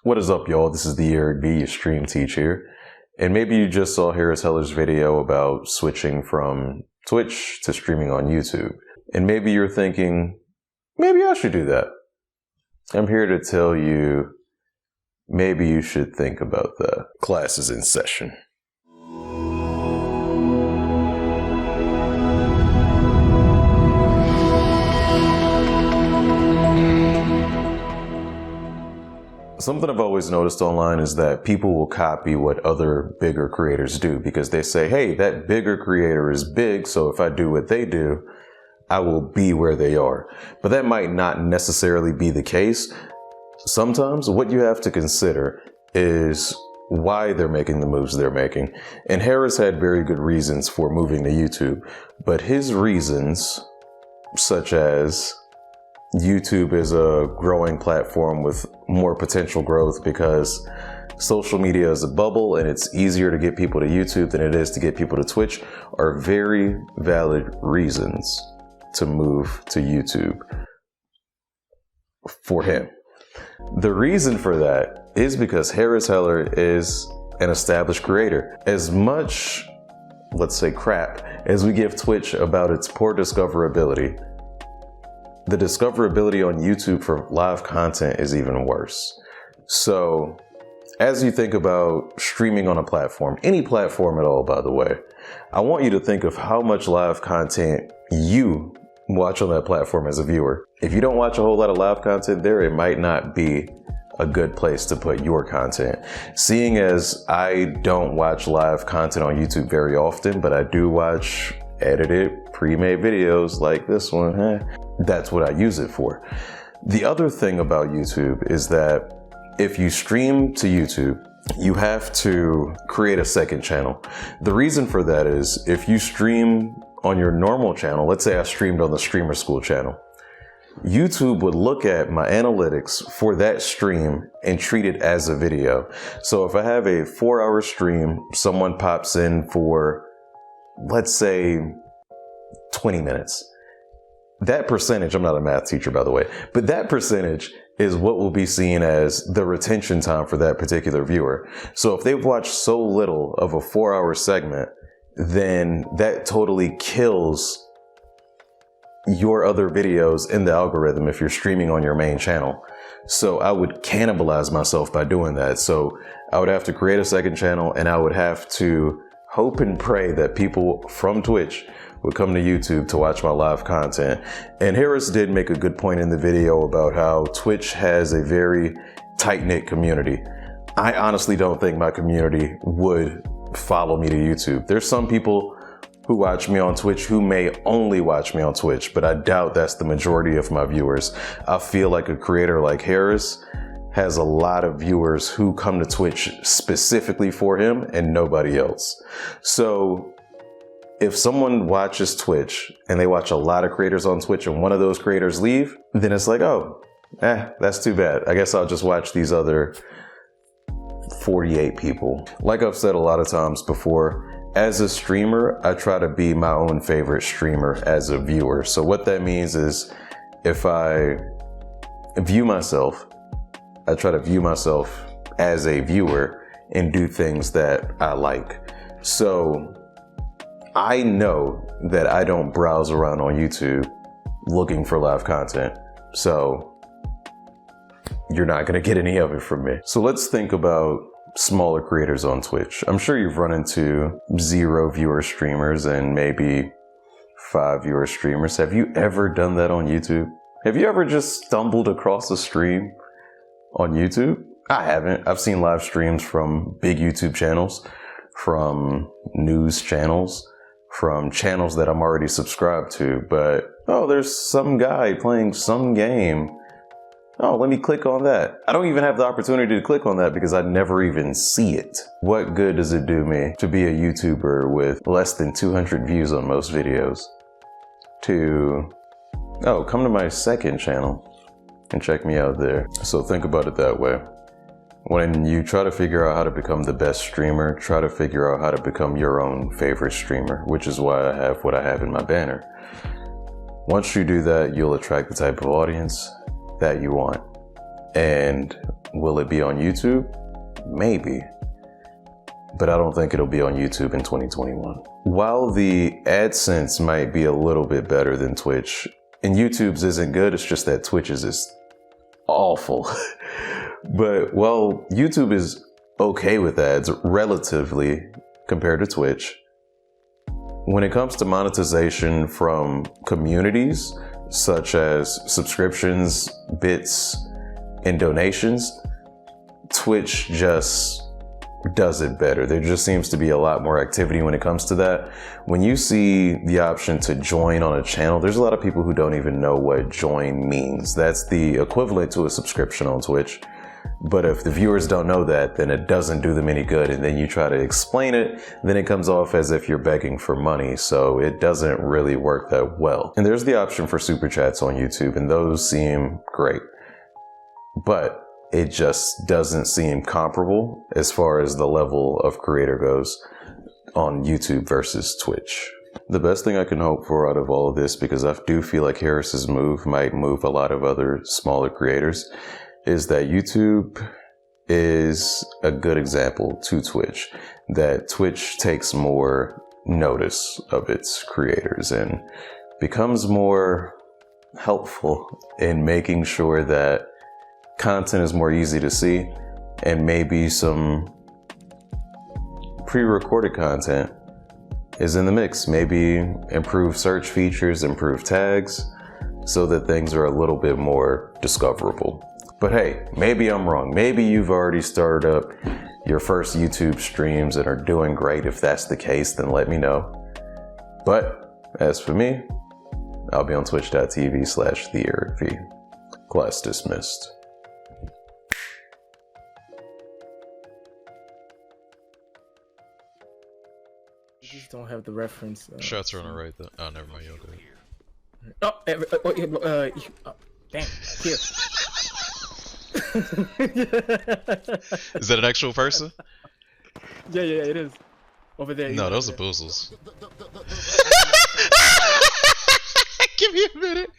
What is up, y'all? This is the Eric B, your stream teacher. And maybe you just saw Harris Heller's video about switching from Twitch to streaming on YouTube. And maybe you're thinking, maybe I should do that. I'm here to tell you, maybe you should think about that. Class is in session. Something I've always noticed online is that people will copy what other bigger creators do because they say, hey, that bigger creator is big, so if I do what they do, I will be where they are. But that might not necessarily be the case. Sometimes what you have to consider is why they're making the moves they're making. And Harris had very good reasons for moving to YouTube, but his reasons, such as YouTube is a growing platform with more potential growth because social media is a bubble and it's easier to get people to YouTube than it is to get people to Twitch, are very valid reasons to move to YouTube for him. The reason for that is because Harris Heller is an established creator. As much, let's say, crap as we give Twitch about its poor discoverability, the discoverability on YouTube for live content is even worse. So as you think about streaming on a platform, any platform at all, by the way, I want you to think of how much live content you watch on that platform as a viewer. If you don't watch a whole lot of live content there, it might not be a good place to put your content. Seeing as I don't watch live content on YouTube very often, but I do watch edited, pre-made videos like this one, that's what I use it for. The other thing about YouTube is that if you stream to YouTube, you have to create a second channel. The reason for that is if you stream on your normal channel, let's say I streamed on the Streamer School channel, YouTube would look at my analytics for that stream and treat it as a video. So if I have a 4-hour stream, someone pops in for, let's say, 20 minutes. That percentage, I'm not a math teacher, by the way, but that percentage is what will be seen as the retention time for that particular viewer. So if they've watched so little of a 4-hour segment, then that totally kills your other videos in the algorithm if you're streaming on your main channel. So I would cannibalize myself by doing that. So I would have to create a second channel and I would have to hope and pray that people from Twitch would come to YouTube to watch my live content. And Harris did make a good point in the video about how Twitch has a very tight-knit community. I honestly don't think my community would follow me to YouTube. There's some people who watch me on Twitch who may only watch me on Twitch, but I doubt that's the majority of my viewers. I feel like a creator like Harris has a lot of viewers who come to Twitch specifically for him and nobody else. So if someone watches Twitch and they watch a lot of creators on Twitch and one of those creators leave, then it's like, oh, that's too bad. I guess I'll just watch these other 48 people. Like I've said a lot of times before, as a streamer, I try to be my own favorite streamer as a viewer. So what that means is if I view myself, I try to view myself as a viewer and do things that I like. So I know that I don't browse around on YouTube looking for live content. So you're not gonna get any of it from me. So let's think about smaller creators on Twitch. I'm sure you've run into 0 viewer streamers and maybe 5 viewer streamers. Have you ever done that on YouTube? Have you ever just stumbled across a stream on YouTube? I haven't. I've seen live streams from big YouTube channels, from news channels, from channels that I'm already subscribed to, but oh, there's some guy playing some game. Oh, let me click on that. I don't even have the opportunity to click on that because I never even see it. What good does it do me to be a YouTuber with less than 200 views on most videos to, oh, come to my second channel and check me out there? So think about it that way. When you try to figure out how to become the best streamer, try to figure out how to become your own favorite streamer, which is why I have what I have in my banner. Once you do that, you'll attract the type of audience that you want. And will it be on YouTube? Maybe. But I don't think it'll be on YouTube in 2021. While the AdSense might be a little bit better than Twitch, and YouTube's isn't good, it's just that Twitch's is awful. But while YouTube is okay with ads relatively compared to Twitch, when it comes to monetization from communities, such as subscriptions, bits, and donations, Twitch just does it better. There just seems to be a lot more activity when it comes to that. When you see the option to join on a channel, there's a lot of people who don't even know what join means. That's the equivalent to a subscription on Twitch. But if the viewers don't know that, then it doesn't do them any good. And then you try to explain it, then it comes off as if you're begging for money. So it doesn't really work that well. And there's the option for super chats on YouTube, and those seem great. But it just doesn't seem comparable as far as the level of creator goes on YouTube versus Twitch. The best thing I can hope for out of all of this, because I do feel like Harris's move might move a lot of other smaller creators, is that YouTube is a good example to Twitch, that Twitch takes more notice of its creators and becomes more helpful in making sure that content is more easy to see, and maybe some pre-recorded content is in the mix. Maybe improve search features, improve tags, so that things are a little bit more discoverable. But hey, maybe I'm wrong. Maybe you've already started up your first YouTube streams and are doing great. If that's the case, then let me know. But as for me, I'll be on twitch.tv/TheEricV. Class dismissed. You just don't have the reference. Shots are on the right though. Oh, never mind. You'll do it. Damn. Here. Is that an actual person? Yeah, it is. Over there. No, those are boozles. Give me a minute.